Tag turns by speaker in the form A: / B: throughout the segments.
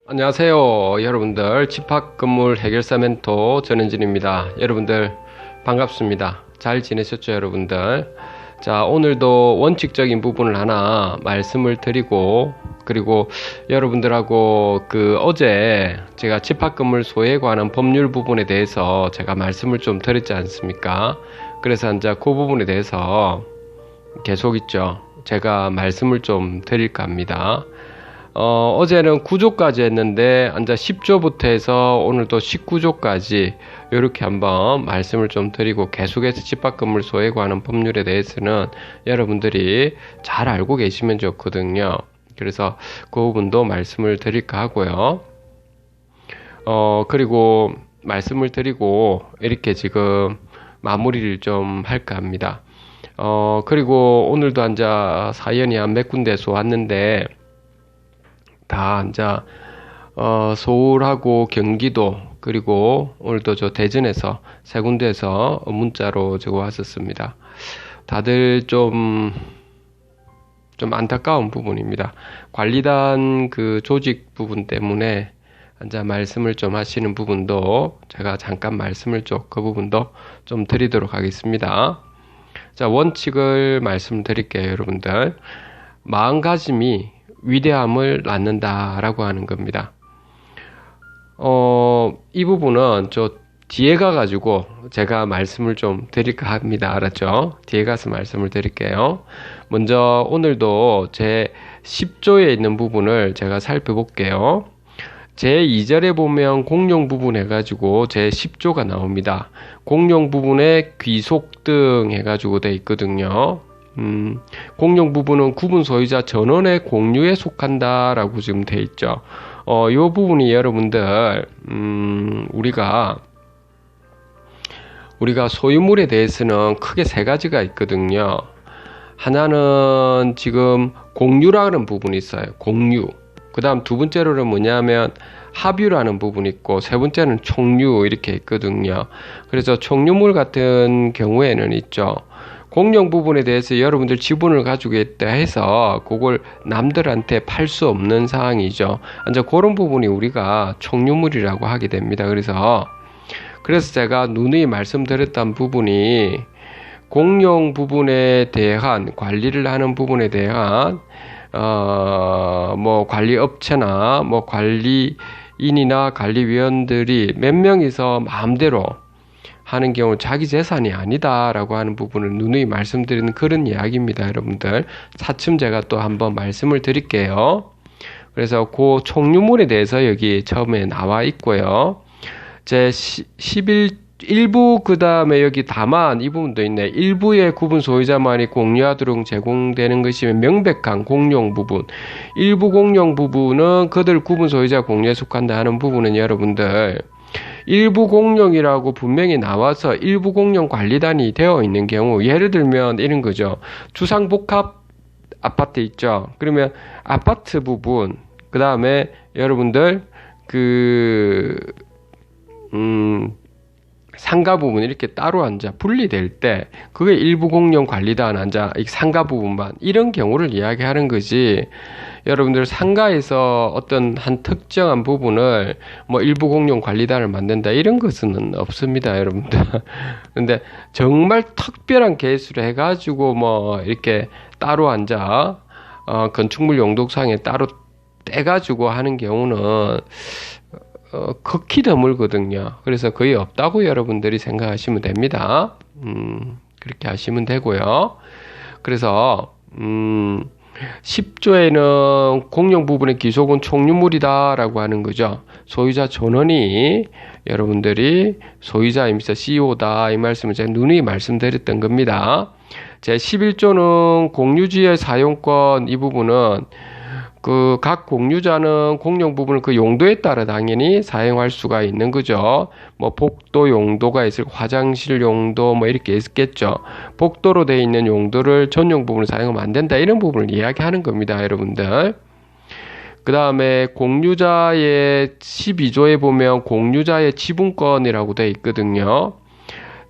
A: 안녕하세요 여러분들. 집합건물 해결사 멘토 전현진입니다. 여러분들 반갑습니다. 잘 지내셨죠 여러분들? 자, 오늘도 원칙적인 부분을 하나 말씀을 드리고, 그리고 여러분들하고 어제 제가 집합건물 소유에 관한 법률 부분에 대해서 제가 말씀을 좀 드렸지 않습니까? 그래서 이제 그 부분에 대해서 계속 있죠, 제가 말씀을 좀 드릴까 합니다. 어제는 9조까지 했는데 이제 10조부터 해서 오늘도 19조까지 이렇게 한번 말씀을 좀 드리고, 계속해서 집합건물 소유에 관한 법률에 대해서는 여러분들이 잘 알고 계시면 좋거든요. 그래서 그 부분도 말씀을 드릴까 하고요. 그리고 말씀을 드리고 이렇게 지금 마무리를 좀 할까 합니다. 그리고 오늘도 이제 사연이 한 몇 군데에서 왔는데, 다 이제 서울하고 경기도, 그리고 오늘도 저 대전에서 세 군데에서 문자로 저거 왔었습니다. 다들 좀 안타까운 부분입니다. 관리단 조직 부분 때문에 이제 말씀을 좀 하시는 부분도 제가 잠깐 말씀을 그 부분도 좀 드리도록 하겠습니다. 자, 원칙을 말씀드릴게요 여러분들. 마음가짐이 위대함을 낳는다라고 하는 겁니다. 이 부분은 저 뒤에 가가지고 제가 말씀을 좀 드릴까 합니다. 알았죠? 뒤에 가서 말씀을 드릴게요. 먼저 오늘도 제 10조에 있는 부분을 제가 살펴볼게요. 제 2절에 보면 공용 부분 해가지고 제 10조가 나옵니다. 공용 부분에 귀속 등 해가지고 돼 있거든요. 공용 부분은 구분 소유자 전원의 공유에 속한다라고 지금 돼 있죠. 이 부분이 여러분들, 우리가 소유물에 대해서는 크게 세 가지가 있거든요. 하나는 지금 공유라는 부분이 있어요. 공유. 그 다음 두 번째로는 뭐냐면 합유라는 부분이 있고, 세 번째는 총유 이렇게 있거든요. 그래서 총유물 같은 경우에는 있죠, 공용 부분에 대해서 여러분들 지분을 가지고 있다 해서 그걸 남들한테 팔 수 없는 상황이죠. 이제 그런 부분이 우리가 총유물이라고 하게 됩니다. 그래서 제가 누누이 말씀드렸던 부분이, 공용 부분에 대한 관리를 하는 부분에 대한 관리업체나 관리인이나 관리위원들이 몇 명이서 마음대로 하는 경우 자기 재산이 아니다라고 하는 부분을 누누이 말씀드리는 그런 이야기입니다. 여러분들 차츰 제가 또 한번 말씀을 드릴게요. 그래서 그 총유물에 대해서 여기 처음에 나와 있고요. 제 11부 그 다음에 여기 다만 이 부분도 있네. 일부의 구분 소유자만이 공유하도록 제공되는 것이면 명백한 공용 부분, 일부 공용 부분은 그들 구분 소유자 공유에 속한다 하는 부분은 여러분들, 일부 공용이라고 분명히 나와서 일부 공용 관리단이 되어 있는 경우, 예를 들면 이런 거죠. 주상복합 아파트 있죠. 그러면 아파트 부분, 그 다음에 여러분들 상가 부분 이렇게 따로 앉아 분리될 때 그게 일부 공용 관리단 앉아 상가 부분만, 이런 경우를 이야기하는 거지, 여러분들 상가에서 어떤 한 특정한 부분을 일부 공용 관리단을 만든다 이런 것은 없습니다 여러분들. 근데 정말 특별한 케이스로 해가지고 이렇게 따로 앉아 건축물 용도상에 따로 떼가지고 하는 경우는 극히 드물거든요. 그래서 거의 없다고 여러분들이 생각하시면 됩니다. 그렇게 하시면 되고요. 그래서 10조에는 공용 부분의 기속은 총유물이다 라고 하는 거죠. 소유자 전원이 여러분들이 소유자이면서 CEO다 이 말씀을 제가 누누이 말씀드렸던 겁니다. 제 11조는 공유지의 사용권, 이 부분은 각 공유자는 공용 부분을 그 용도에 따라 당연히 사용할 수가 있는 거죠. 복도 용도가 있을, 화장실 용도 이렇게 있겠죠. 복도로 되어 있는 용도를 전용 부분을 사용하면 안 된다 이런 부분을 이야기하는 겁니다 여러분들. 그 다음에 공유자의 12조에 보면 공유자의 지분권이라고 되어 있거든요.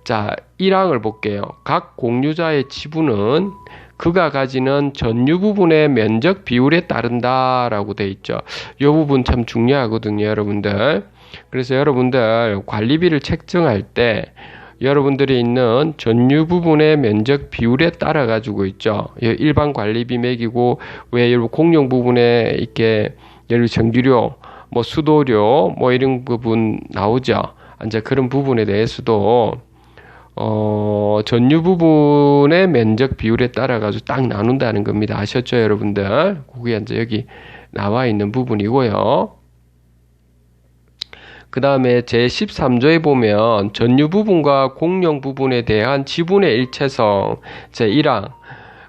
A: 자, 1항을 볼게요. 각 공유자의 지분은 그가 가지는 전유 부분의 면적 비율에 따른다라고 돼 있죠. 이 부분 참 중요하거든요, 여러분들. 그래서 여러분들 관리비를 책정할 때 여러분들이 있는 전유 부분의 면적 비율에 따라 가지고 있죠. 일반 관리비 매기고 왜 여러분 공용 부분에 이렇게 예를 들어 전기료, 뭐 수도료, 뭐 이런 부분 나오죠. 이제 그런 부분에 대해서도 전유 부분의 면적 비율에 따라 가지고 딱 나눈다는 겁니다. 아셨죠, 여러분들? 그게 이제 여기 나와 있는 부분이고요. 그 다음에 제13조에 보면 전유 부분과 공용 부분에 대한 지분의 일체성 제1항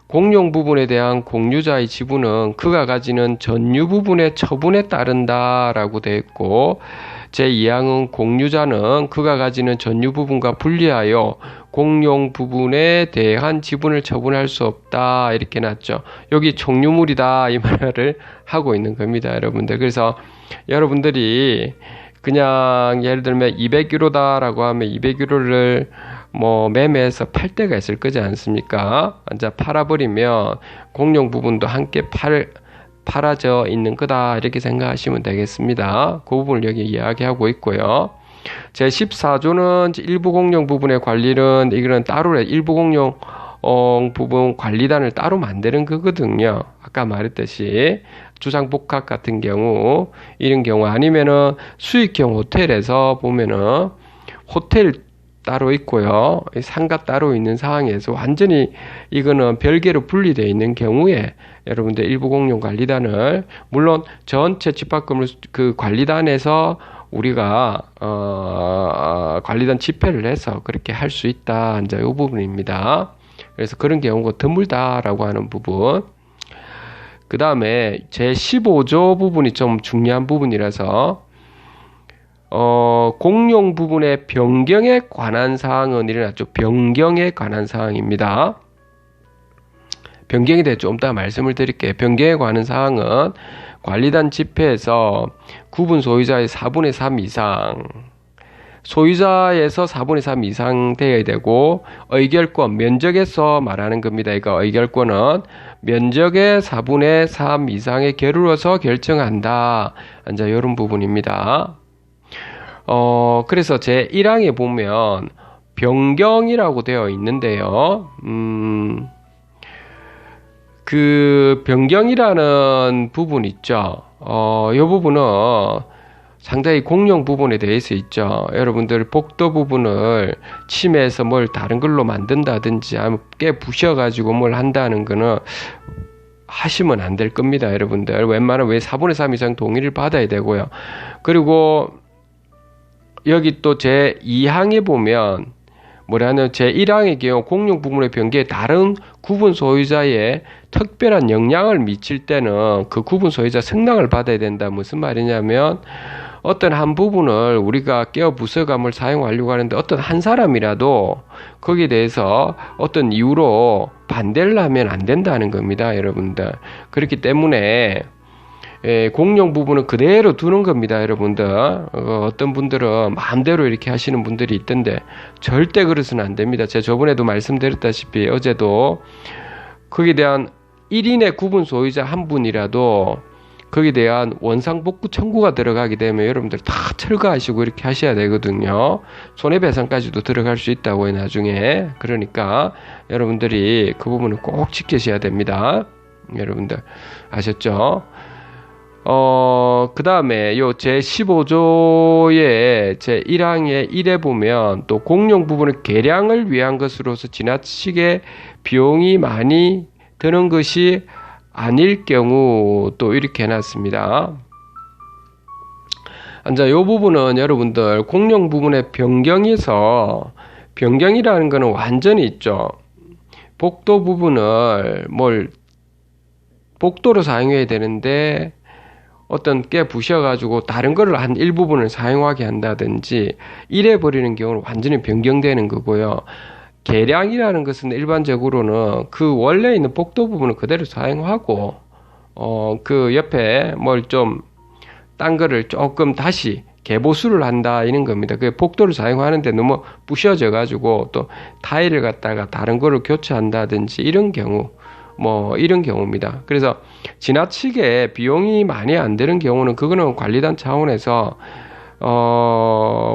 A: 공용 부분에 대한 공유자의 지분은 그가 가지는 전유 부분의 처분에 따른다라고 되어 있고 제2항은 공유자는 그가 가지는 전유 부분과 분리하여 공용 부분에 대한 지분을 처분할 수 없다 이렇게 놨죠. 여기 총유물이다 이 말을 하고 있는 겁니다, 여러분들. 그래서 여러분들이 그냥 예를 들면 200유로다라고 하면 200유로를 뭐 매매해서 팔 때가 있을 거지 않습니까? 이제 팔아버리면 공용 부분도 함께 팔아져 있는 거다 이렇게 생각하시면 되겠습니다. 그 부분을 여기 이야기하고 있고요. 제14조는 일부 공용 부분의 관리는 이거는 따로 일부 공용 부분 관리단을 따로 만드는 거거든요. 아까 말했듯이 주상복합 같은 경우 이런 경우 아니면은 수익형 호텔에서 보면은 호텔 따로 있고요. 상가 따로 있는 상황에서 완전히 이거는 별개로 분리되어 있는 경우에 여러분들 일부 공용 관리단을 물론 전체 집합금을 그 관리단에서 우리가 관리단 집회를 해서 그렇게 할 수 있다. 이제 이 부분입니다. 그래서 그런 경우가 드물다라고 하는 부분. 그 다음에 제15조 부분이 좀 중요한 부분이라서 공용 부분의 변경에 관한 사항은 일어났죠. 변경에 관한 사항입니다. 변경에 대해 좀 더 말씀을 드릴게요. 변경에 관한 사항은 관리단 집회에서 구분 소유자의 4분의 3 이상 소유자에서 4분의 3 이상 되어야 되고 의결권, 면적에서 말하는 겁니다. 그러니까 의결권은 면적의 4분의 3 이상에 게으러서 결정한다. 이제 이런 부분입니다. 그래서 제1항에 보면 변경이라고 되어 있는데요. 그 변경이라는 부분 있죠. 이 부분은 상당히 공용 부분에 대해서 있죠. 여러분들 복도 부분을 침해해서 뭘 다른 걸로 만든다든지 깨 부셔가지고 뭘 한다는 거는 하시면 안 될 겁니다, 여러분들. 웬만하면 왜 4분의 3 이상 동의를 받아야 되고요. 그리고 여기 또 제2항에 보면 뭐라는 제1항의 경우 공용 부분의 변경에 다른 구분 소유자의 특별한 영향을 미칠 때는 그 구분 소유자 승낙을 받아야 된다. 무슨 말이냐면 어떤 한 부분을 우리가 깨어 부숴감을 사용하려고 하는데 어떤 한 사람이라도 거기에 대해서 어떤 이유로 반대를 하면 안 된다는 겁니다, 여러분들. 그렇기 때문에 공용 부분은 그대로 두는 겁니다, 여러분들. 어떤 분들은 마음대로 이렇게 하시는 분들이 있던데 절대 그래서는 안 됩니다. 제가 저번에도 말씀드렸다시피 어제도 거기에 대한 1인의 구분 소유자 한 분이라도 거기에 대한 원상복구 청구가 들어가게 되면 여러분들 다 철거하시고 이렇게 하셔야 되거든요. 손해배상까지도 들어갈 수 있다고요, 나중에. 그러니까 여러분들이 그 부분을 꼭 지키셔야 됩니다. 여러분들 아셨죠? 그 다음에 요 제15조의 제1항의 1에 보면 또 공용 부분의 개량을 위한 것으로서 지나치게 비용이 많이 드는 것이 아닐 경우 또 이렇게 해놨습니다. 이제 이 부분은 여러분들 공용 부분의 변경에서 변경이라는 것은 완전히 있죠. 복도 부분을 복도로 사용해야 되는데 어떤 깨 부셔가지고 다른 거를 한 일부분을 사용하게 한다든지 이래 버리는 경우는 완전히 변경되는 거고요. 개량이라는 것은 일반적으로는 그 원래 있는 복도 부분을 그대로 사용하고 그 옆에 뭘 좀 딴 거를 조금 다시 개보수를 한다 이런 겁니다. 그 복도를 사용하는데 너무 부셔져 가지고 또 타일을 갖다가 다른 거를 교체한다든지 이런 경우 뭐 이런 경우입니다. 그래서 지나치게 비용이 많이 안 드는 경우는 그거는 관리단 차원에서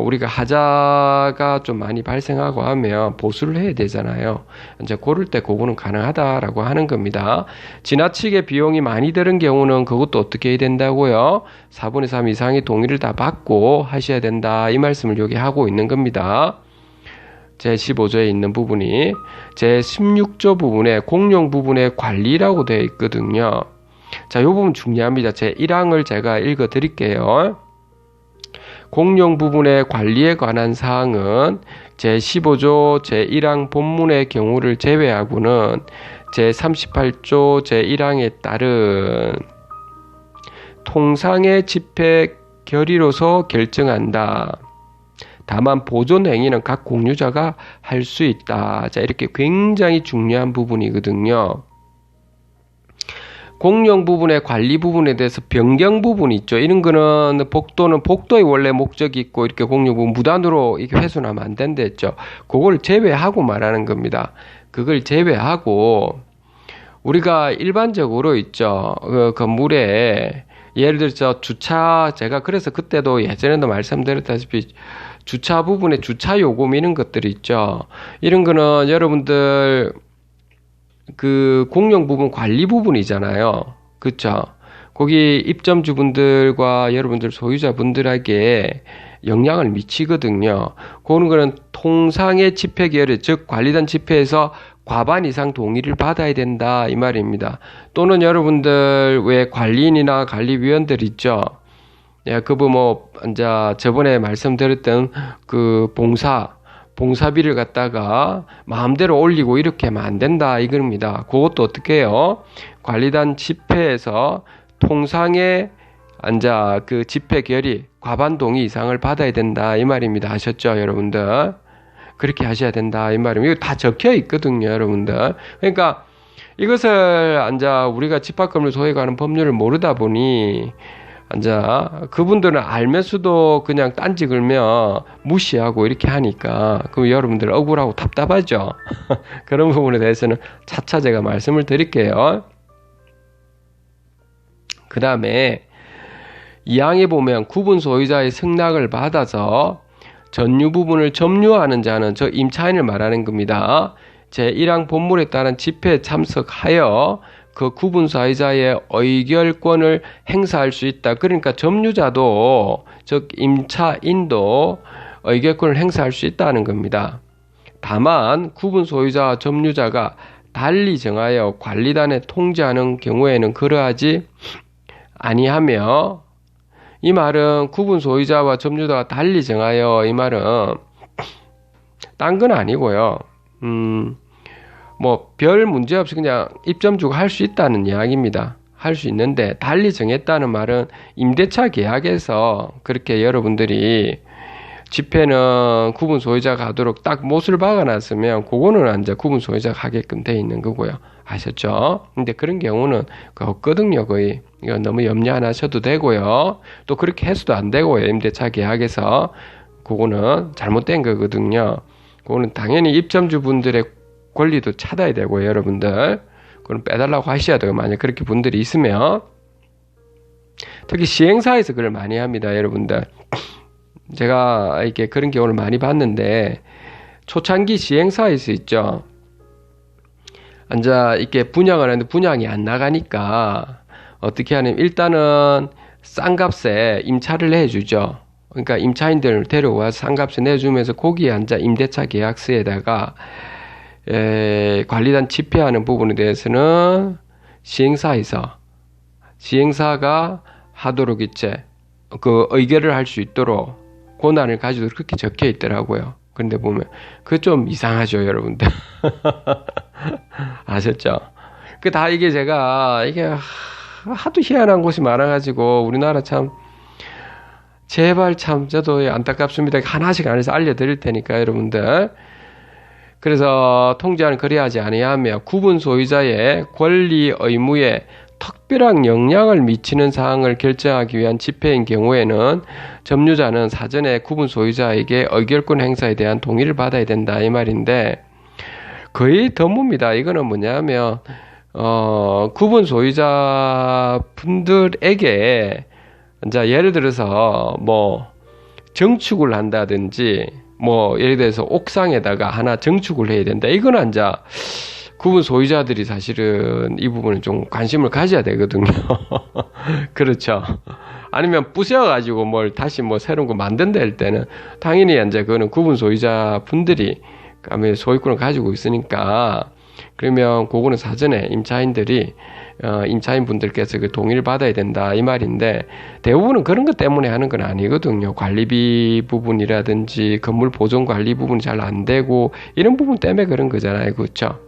A: 우리가 하자가 좀 많이 발생하고 하면 보수를 해야 되잖아요. 이제 그럴 때 그거는 가능하다라고 하는 겁니다. 지나치게 비용이 많이 드는 경우는 그것도 어떻게 해야 된다고요? 4분의 3 이상의 동의를 다 받고 하셔야 된다. 이 말씀을 여기 하고 있는 겁니다. 제15조에 있는 부분이 제16조 부분에 공용 부분의 관리라고 되어 있거든요. 자, 이 부분 중요합니다. 제1항을 제가 읽어 드릴게요. 공용 부분의 관리에 관한 사항은 제15조 제1항 본문의 경우를 제외하고는 제38조 제1항에 따른 통상의 집회 결의로서 결정한다. 다만 보존 행위는 각 공유자가 할 수 있다. 자, 이렇게 굉장히 중요한 부분이거든요. 공용 부분의 관리 부분에 대해서 변경 부분이 있죠. 이런 거는 복도의 원래 목적이 있고 이렇게 공용 부분 무단으로 이렇게 훼손하면 안 된다 했죠. 그걸 제외하고 말하는 겁니다. 그걸 제외하고 우리가 일반적으로 있죠. 그 건물에 예를 들어서 주차, 제가 그래서 그때도 예전에도 말씀드렸다시피 주차 부분에 주차 요금 이런 것들이 있죠. 이런 거는 여러분들 그 공용 부분 관리 부분이잖아요. 그쵸? 거기 입점주분들과 여러분들 소유자분들에게 영향을 미치거든요. 그런 거는 통상의 집회 결의, 즉 관리단 집회에서 과반 이상 동의를 받아야 된다 이 말입니다. 또는 여러분들 왜 관리인이나 관리위원들 있죠. 예, 그분 뭐 이제 저번에 말씀드렸던 그 봉사비를 갖다가 마음대로 올리고 이렇게 하면 안 된다 이겁니다. 그것도 어떻게 해요? 관리단 집회에서 통상의 그 집회 결의 과반 동의 이상을 받아야 된다 이 말입니다. 아셨죠, 여러분들? 그렇게 하셔야 된다 이 말입니다. 이거 다 적혀 있거든요, 여러분들. 그러니까 이것을 우리가 집합건물 소유에 관한 법률을 모르다 보니 그분들은 알면서도 그냥 딴지 걸면 무시하고 이렇게 하니까 그럼 여러분들 억울하고 답답하죠. 그런 부분에 대해서는 차차 제가 말씀을 드릴게요. 그 다음에 2항에 보면 구분 소유자의 승낙을 받아서 전유 부분을 점유하는 자는 저 임차인을 말하는 겁니다. 제1항 본문에 따른 집회에 참석하여 그 구분 소유자의 의결권을 행사할 수 있다. 그러니까 점유자도 즉 임차인도 의결권을 행사할 수 있다는 겁니다. 다만 구분 소유자와 점유자가 달리 정하여 관리단에 통지하는 경우에는 그러하지 아니하며, 이 말은 구분 소유자와 점유자가 달리 정하여 이 말은 딴 건 아니고요. 뭐 별 문제 없이 그냥 입점주가 할 수 있다는 이야기입니다. 할 수 있는데 달리 정했다는 말은 임대차 계약에서 그렇게 여러분들이 집회는 구분 소유자가 하도록 딱 못을 박아놨으면 그거는 이제 구분 소유자가 하게끔 돼 있는 거고요. 아셨죠? 근데 그런 경우는 없거든요, 거의. 이거 너무 염려 안 하셔도 되고요. 또 그렇게 해서도 안 되고요. 임대차 계약에서 그거는 잘못된 거거든요. 그거는 당연히 입점주분들의 권리도 찾아야 되고요, 여러분들. 그건 빼달라고 하셔야 돼요. 만약 그렇게 분들이 있으면. 특히 시행사에서 그걸 많이 합니다, 여러분들. 제가 이렇게 그런 경우를 많이 봤는데, 초창기 시행사에서 있죠. 이렇게 분양을 하는데 분양이 안 나가니까, 어떻게 하냐면, 일단은 싼 값에 임차를 해주죠. 그러니까 임차인들을 데려와서 싼 값에 내주면서 거기에 임대차 계약서에다가, 관리단 집회하는 부분에 대해서는 시행사가 하도록 그 의결을 할 수 있도록 권한을 가지도록 그렇게 적혀 있더라고요. 그런데 보면 그거 좀 이상하죠, 여러분들. 아셨죠? 이게 제가 하도 희한한 곳이 많아가지고 우리나라 참 제발 참 저도 안타깝습니다. 하나씩 알려드릴 테니까 여러분들. 그래서 통지안을 그리하지 아니하며 구분 소유자의 권리 의무에 특별한 영향을 미치는 사항을 결정하기 위한 집회인 경우에는 점유자는 사전에 구분 소유자에게 의결권 행사에 대한 동의를 받아야 된다 이 말인데, 거의 드뭅니다. 이거는 뭐냐면 구분 소유자 분들에게 이제 예를 들어서 뭐 정축을 한다든지 뭐 예를 들어서 옥상에다가 하나 정축을 해야 된다. 이건 이제 구분 소유자들이 사실은 이 부분에 좀 관심을 가져야 되거든요. 그렇죠. 아니면 부셔가지고 뭘 다시 뭐 새로운 거 만든다 할 때는 당연히 이제 그거는 구분 소유자 분들이 소유권을 가지고 있으니까 그러면 그거는 사전에 임차인 분들께서 그 동의를 받아야 된다 이 말인데 대부분은 그런 것 때문에 하는 건 아니거든요. 관리비 부분이라든지 건물 보존 관리 부분이 잘 안 되고 이런 부분 때문에 그런 거잖아요. 그렇죠?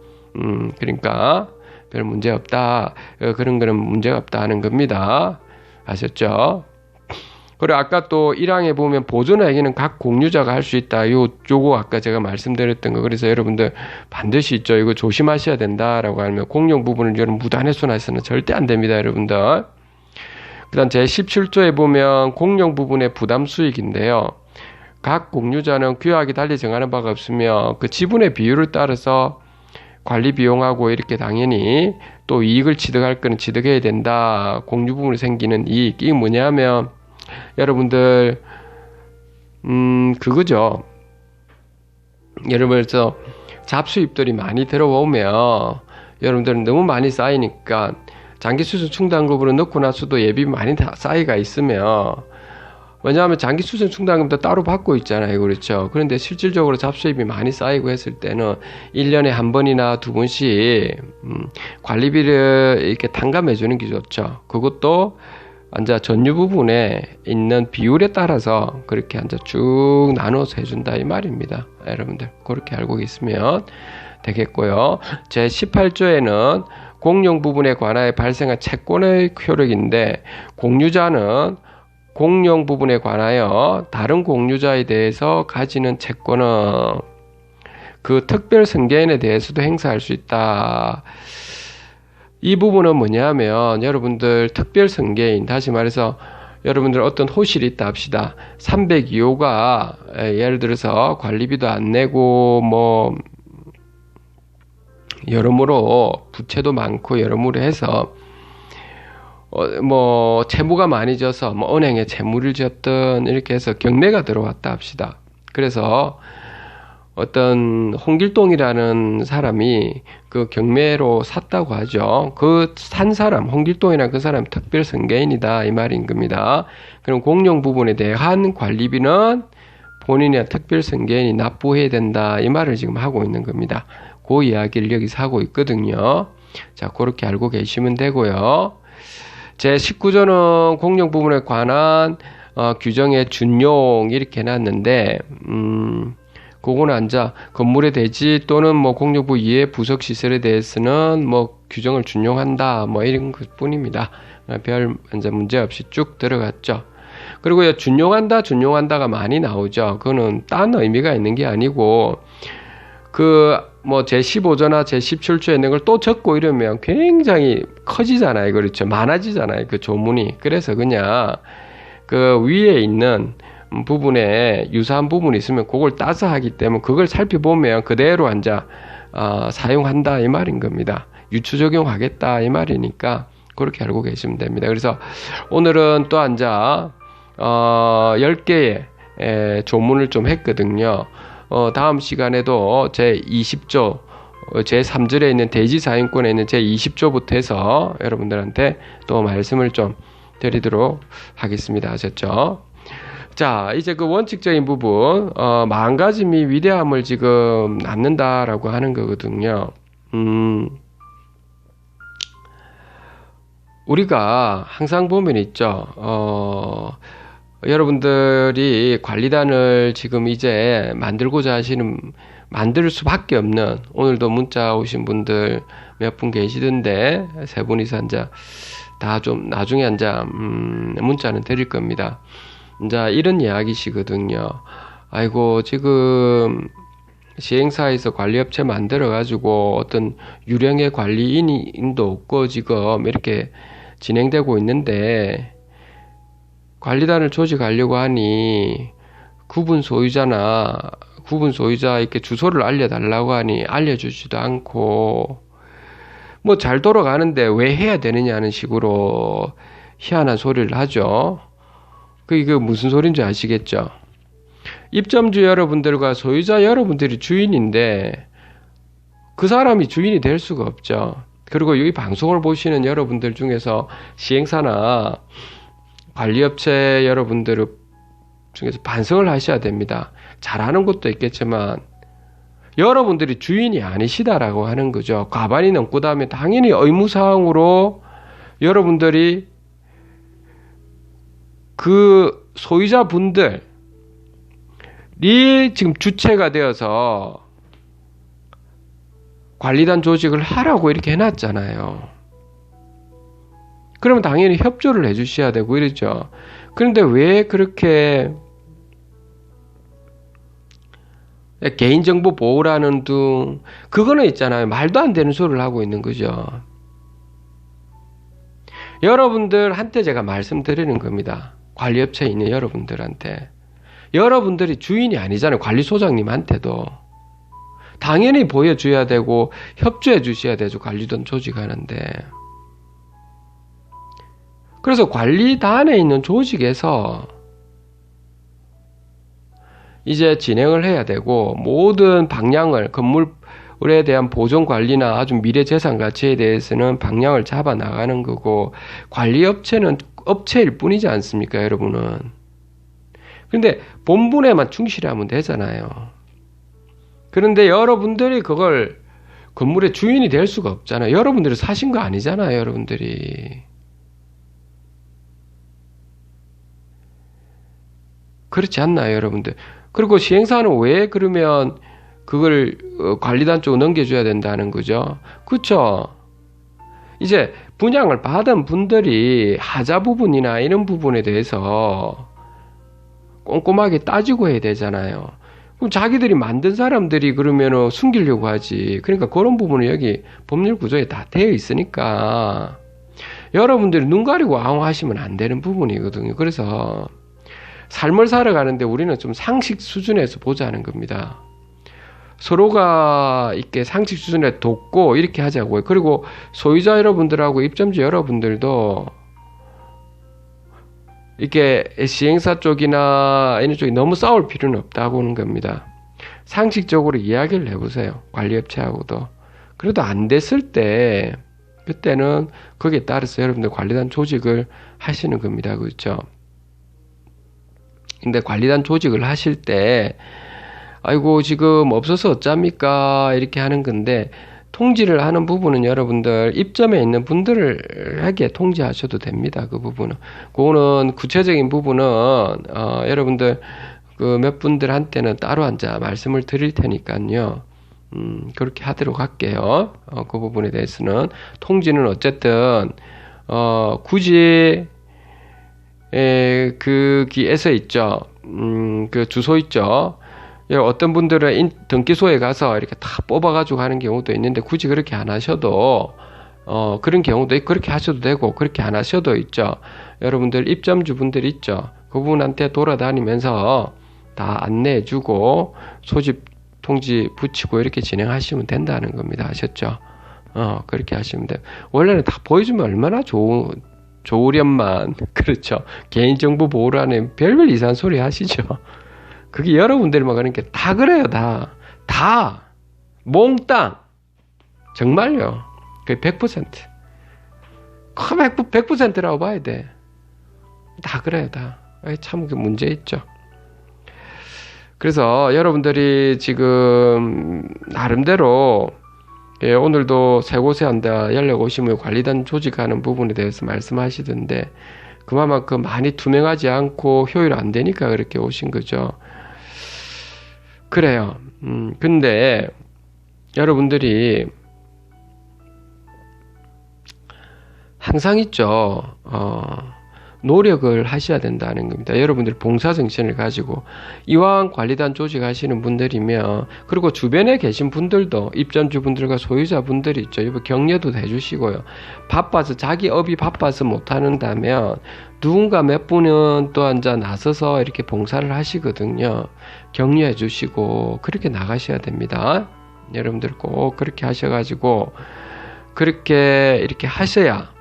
A: 그러니까 별 문제 없다. 그런 거는 문제가 없다 하는 겁니다. 아셨죠? 그리고 아까 또 1항에 보면 보존회계는 각 공유자가 할 수 있다. 요거 아까 제가 말씀드렸던 거. 그래서 여러분들 반드시 있죠. 이거 조심하셔야 된다라고 하면 공용 부분을 여러분 무단훼손해서는 절대 안 됩니다, 여러분들. 그다음 제 17조에 보면 공용 부분의 부담 수익인데요. 각 공유자는 규약이 달리 정하는 바가 없으며 그 지분의 비율을 따라서 관리 비용하고 이렇게 당연히 또 이익을 취득할 거는 취득해야 된다. 공유 부분에 생기는 이익. 이게 뭐냐면 여러분들 그거죠. 여러분께서 잡수입들이 많이 들어오면 여러분들은 너무 많이 쌓이니까 장기수선 충당금으로 넣고 나서도 예비비 많이 쌓이가 있으면 왜냐하면 장기수선 충당금도 따로 받고 있잖아요. 그렇죠. 그런데 실질적으로 잡수입이 많이 쌓이고 했을 때는 1년에 한 번이나 두 번씩 관리비를 이렇게 탕감해 주는 게 좋죠. 그것도 앉아 전유 부분에 있는 비율에 따라서 그렇게 앉아 쭉 나눠서 해준다 이 말입니다. 여러분들 그렇게 알고 계시면 되겠고요. 제 18조에는 공용 부분에 관하여 발생한 채권의 효력인데 공유자는 공용 부분에 관하여 다른 공유자에 대해서 가지는 채권은 그 특별 승계인에 대해서도 행사할 수 있다. 이 부분은 뭐냐면 여러분들 특별 승계인 다시 말해서 여러분들 어떤 호실이 있다 합시다. 302호가 예를 들어서 관리비도 안 내고 뭐 여러모로 부채도 많고 여러모로 해서 뭐 채무가 많이 져서 뭐 은행에 채무를 지었던 이렇게 해서 경매가 들어왔다 합시다. 그래서 어떤 홍길동이라는 사람이 그 경매로 샀다고 하죠. 그 산 사람, 홍길동이라는 그 사람 특별 승계인이다 이 말인 겁니다. 그럼 공용 부분에 대한 관리비는 본인의 특별 승계인이 납부해야 된다 이 말을 지금 하고 있는 겁니다. 그 이야기를 여기서 하고 있거든요. 자, 그렇게 알고 계시면 되고요. 제 19조는 공용 부분에 관한 규정의 준용 이렇게 해놨는데 그거는 앉아 건물의 대지 또는 뭐 공용부 이외 부속 시설에 대해서는 뭐 규정을 준용한다 뭐 이런 것뿐입니다. 별 이제 문제 없이 쭉 들어갔죠. 그리고 준용한다가 많이 나오죠. 그거는 딴 의미가 있는 게 아니고 그 뭐 제15조나 제17조에 있는 걸 또 적고 이러면 굉장히 커지잖아요. 그렇죠. 많아지잖아요. 그 조문이. 그래서 그냥 그 위에 있는 부분에 유사한 부분이 있으면 그걸 따서 하기 때문에 그걸 살펴보면 그대로 앉아 사용한다 이 말인 겁니다. 유추 적용하겠다 이 말이니까 그렇게 알고 계시면 됩니다. 그래서 오늘은 또 앉아 10개의 조문을 좀 했거든요. 다음 시간에도 제20조 제3절에 있는 대지사용권에 있는 제20조부터 해서 여러분들한테 또 말씀을 좀 드리도록 하겠습니다. 아셨죠? 자, 이제 그 원칙적인 부분, 마음가짐이 위대함을 지금 낳는다라고 하는 거거든요. 우리가 항상 보면 있죠. 여러분들이 관리단을 지금 이제 만들 수밖에 없는, 오늘도 문자 오신 분들 몇 분 계시던데, 세 분이서 앉아, 다 좀 나중에 앉아, 문자는 드릴 겁니다. 이제 이런 이야기시거든요. 아이고, 지금 시행사에서 관리업체 만들어가지고 어떤 유령의 관리인도 없고 지금 이렇게 진행되고 있는데, 관리단을 조직하려고 하니 구분 소유자 이렇게 주소를 알려달라고 하니 알려주지도 않고 뭐 잘 돌아가는데 왜 해야 되느냐는 식으로 희한한 소리를 하죠. 그게 무슨 소린지 아시겠죠? 입점주 여러분들과 소유자 여러분들이 주인인데 그 사람이 주인이 될 수가 없죠. 그리고 이 방송을 보시는 여러분들 중에서 시행사나 관리업체 여러분들 중에서 반성을 하셔야 됩니다. 잘하는 것도 있겠지만 여러분들이 주인이 아니시다라고 하는 거죠. 과반이 넘고 나면 당연히 의무사항으로 여러분들이 그 소유자분들이 지금 주체가 되어서 관리단 조직을 하라고 이렇게 해놨잖아요. 그러면 당연히 협조를 해주셔야 되고 이러죠. 그런데 왜 그렇게 개인정보 보호라는 등 그거는 있잖아요. 말도 안 되는 소리를 하고 있는 거죠. 여러분들한테 제가 말씀드리는 겁니다. 관리업체에 있는 여러분들한테. 여러분들이 주인이 아니잖아요. 관리소장님한테도. 당연히 보여줘야 되고 협조해 주셔야 되죠. 관리단 조직하는데. 그래서 관리단에 있는 조직에서 이제 진행을 해야 되고 모든 방향을 건물에 대한 보존 관리나 아주 미래 재산 가치에 대해서는 방향을 잡아 나가는 거고 관리업체는 업체일 뿐이지 않습니까, 여러분은? 근데 본분에만 충실하면 되잖아요. 그런데 여러분들이 그걸 건물의 주인이 될 수가 없잖아요. 여러분들이 사신 거 아니잖아요, 여러분들이. 그렇지 않나요, 여러분들? 그리고 시행사는 왜 그러면 그걸 관리단 쪽으로 넘겨줘야 된다는 거죠? 그렇죠? 이제 분양을 받은 분들이 하자 부분이나 이런 부분에 대해서 꼼꼼하게 따지고 해야 되잖아요. 그럼 자기들이 만든 사람들이 그러면 숨기려고 하지. 그러니까 그런 부분은 여기 법률 구조에 다 되어 있으니까 여러분들이 눈 가리고 아웅하시면 안 되는 부분이거든요. 그래서 삶을 살아가는데 우리는 좀 상식 수준에서 보자는 겁니다. 서로가 이렇게 상식 수준에 돕고 이렇게 하자고요. 그리고 소유자 여러분들하고 입점주 여러분들도 이렇게 시행사 쪽이나 이런 쪽이 너무 싸울 필요는 없다고 하는 겁니다. 상식적으로 이야기를 해보세요. 관리업체하고도. 그래도 안 됐을 때 그때는 거기에 따라서 여러분들 관리단 조직을 하시는 겁니다. 그렇죠? 근데 관리단 조직을 하실 때 아이고 지금 없어서 어쩝니까 이렇게 하는 건데 통지를 하는 부분은 여러분들 입점에 있는 분들에게 통지하셔도 됩니다. 그 부분은 그거는 구체적인 부분은 여러분들 그 몇 분들한테는 따로 앉아 말씀을 드릴 테니까요. 그렇게 하도록 할게요. 그 부분에 대해서는 통지는 어쨌든 굳이 거기에서 있죠. 그 주소 있죠. 어떤 분들은 등기소에 가서 이렇게 다 뽑아가지고 하는 경우도 있는데 굳이 그렇게 안 하셔도 그런 경우도 그렇게 하셔도 되고 그렇게 안 하셔도 있죠. 여러분들 입점주분들 있죠. 그분한테 돌아다니면서 다 안내해주고 소집 통지 붙이고 이렇게 진행하시면 된다는 겁니다. 아셨죠? 그렇게 하시면 돼요. 원래는 다 보여주면 얼마나 좋으련만 그렇죠. 개인정보 보호라는 별별 이상한 소리 하시죠. 그게 여러분들만 그런 게 다 그래요. 다 몽땅 정말요. 그게 100% 100%라고 봐야 돼. 다 그래요. 다. 참 그 문제 있죠. 그래서 여러분들이 지금 나름대로 오늘도 세 곳에 한다 연락 오시면 관리단 조직하는 부분에 대해서 말씀하시던데 그만큼 많이 투명하지 않고 효율 안 되니까 그렇게 오신 거죠. 그래요. 근데 여러분들이 항상 있죠. 노력을 하셔야 된다는 겁니다. 여러분들 봉사정신을 가지고 이왕 관리단 조직하시는 분들이면 그리고 주변에 계신 분들도 입점주분들과 소유자분들이 있죠. 이거 격려도 해주시고요. 바빠서 자기 업이 바빠서 못하는다면 누군가 몇 분은 또 앉아 나서서 이렇게 봉사를 하시거든요. 격려해 주시고 그렇게 나가셔야 됩니다. 여러분들 꼭 그렇게 하셔가지고 그렇게 이렇게 하셔야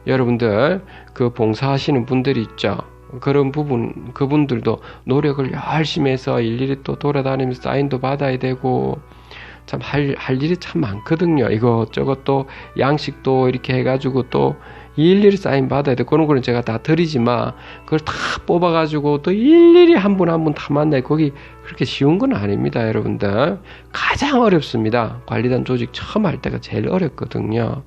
A: 여러분들 그 봉사하시는 분들이 있죠. 그런 부분, 그분들도 노력을 열심히 해서 일일이 또 돌아다니면서 사인도 받아야 되고, 참 할 일이 참 많거든요. 이것저것 또 양식도 이렇게 해가지고 또 일일이 사인 받아야 돼. 그런 거는 제가 다 드리지만, 그걸 다 뽑아가지고 또 일일이 한 분 한 분 다 만나요. 거기 그렇게 쉬운 건 아닙니다, 여러분들. 가장 어렵습니다. 관리단 조직 처음 할 때가 제일 어렵거든요.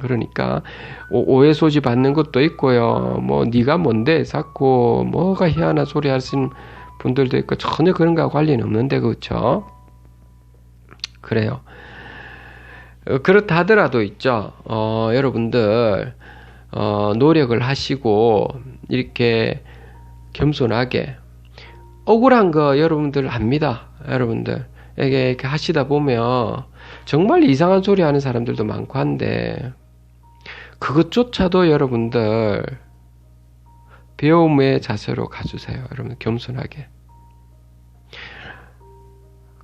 A: 그러니까 오해 소지 받는 것도 있고요. 뭐 네가 뭔데 자꾸 뭐가 희한한 소리 하시는 분들도 있고, 전혀 그런 거하고 관련이 없는데, 그렇죠? 그래요. 그렇다 하더라도 있죠. 여러분들 노력을 하시고 이렇게 겸손하게, 억울한 거 여러분들 압니다. 여러분들 이렇게 하시다 보면 정말 이상한 소리 하는 사람들도 많고 한데, 그것조차도 여러분들 배움의 자세로 가주세요. 여러분 겸손하게.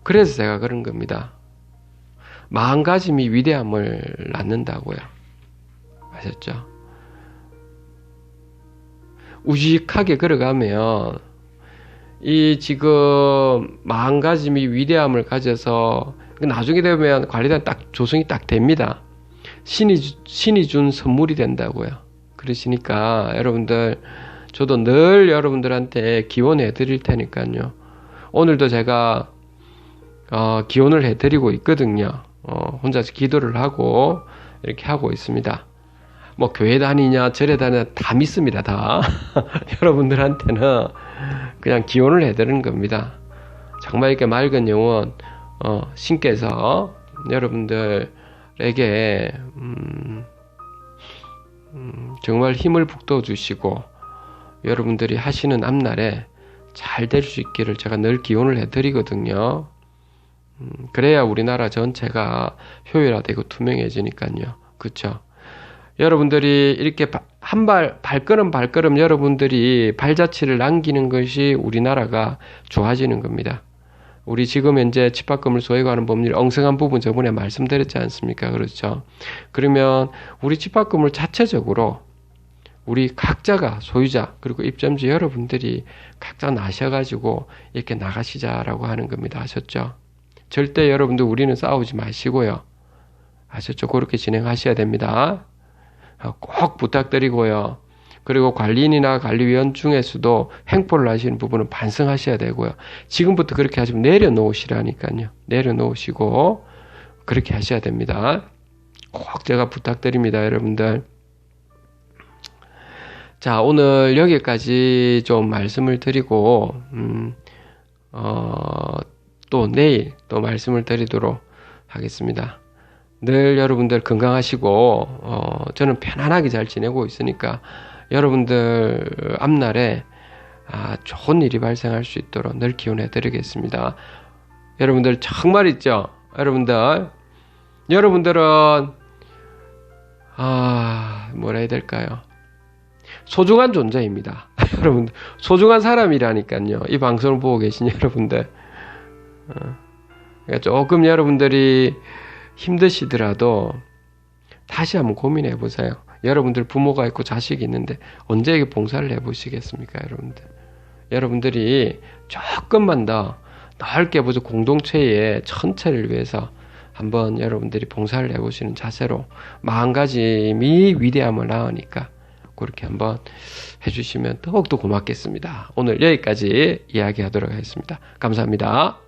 A: 그래서 제가 그런 겁니다. 마음가짐이 위대함을 낳는다고요. 아셨죠? 우직하게 걸어가면 이 지금 마음가짐이 위대함을 가져서 나중에 되면 관리단 딱 조성이 딱 됩니다. 신이 준 선물이 된다고요. 그러시니까 여러분들, 저도 늘 여러분들한테 기원해 드릴 테니까요. 오늘도 제가 기원을 해 드리고 있거든요. 혼자서 기도를 하고 이렇게 하고 있습니다. 뭐 교회 다니냐 절에 다니냐 다 믿습니다. 다 여러분들한테는 그냥 기원을 해 드리는 겁니다. 정말 이렇게 맑은 영혼 신께서 여러분들에게 정말 힘을 북돋워 주시고 여러분들이 하시는 앞날에 잘 될 수 있기를 제가 늘 기원을 해 드리거든요. 그래야 우리나라 전체가 효율화되고 투명해지니까요. 그렇죠? 여러분들이 이렇게 발걸음 여러분들이 발자취를 남기는 것이 우리나라가 좋아지는 겁니다. 우리 지금 현재 집합금을 소유하고 하는 법률 엉성한 부분 저번에 말씀드렸지 않습니까? 그렇죠? 그러면 우리 집합금을 자체적으로 우리 각자가 소유자 그리고 입점주 여러분들이 각자 나셔가지고 이렇게 나가시자라고 하는 겁니다. 아셨죠? 절대 여러분들 우리는 싸우지 마시고요. 아셨죠? 그렇게 진행하셔야 됩니다. 꼭 부탁드리고요. 그리고 관리인이나 관리위원 중에서도 횡포를 하시는 부분은 반성하셔야 되고요. 지금부터 그렇게 하시면 내려놓으시라니까요. 내려놓으시고 그렇게 하셔야 됩니다. 꼭 제가 부탁드립니다, 여러분들. 자, 오늘 여기까지 좀 말씀을 드리고 또 내일 또 말씀을 드리도록 하겠습니다. 늘 여러분들 건강하시고 저는 편안하게 잘 지내고 있으니까 여러분들 앞날에 좋은 일이 발생할 수 있도록 늘 기원해 드리겠습니다. 여러분들 정말 있죠? 여러분들은 뭐라 해야 될까요? 소중한 존재입니다. 여러분 소중한 사람이라니까요. 이 방송을 보고 계신 여러분들 그러니까 조금 여러분들이 힘드시더라도 다시 한번 고민해 보세요. 여러분들 부모가 있고 자식이 있는데 언제 봉사를 해보시겠습니까, 여러분들? 여러분들이 조금만 더 넓게 보죠. 공동체의 전체를 위해서 한번 여러분들이 봉사를 해보시는 자세로 마음가짐이 위대함을 낳으니까 그렇게 한번 해주시면 더욱더 고맙겠습니다. 오늘 여기까지 이야기하도록 하겠습니다. 감사합니다.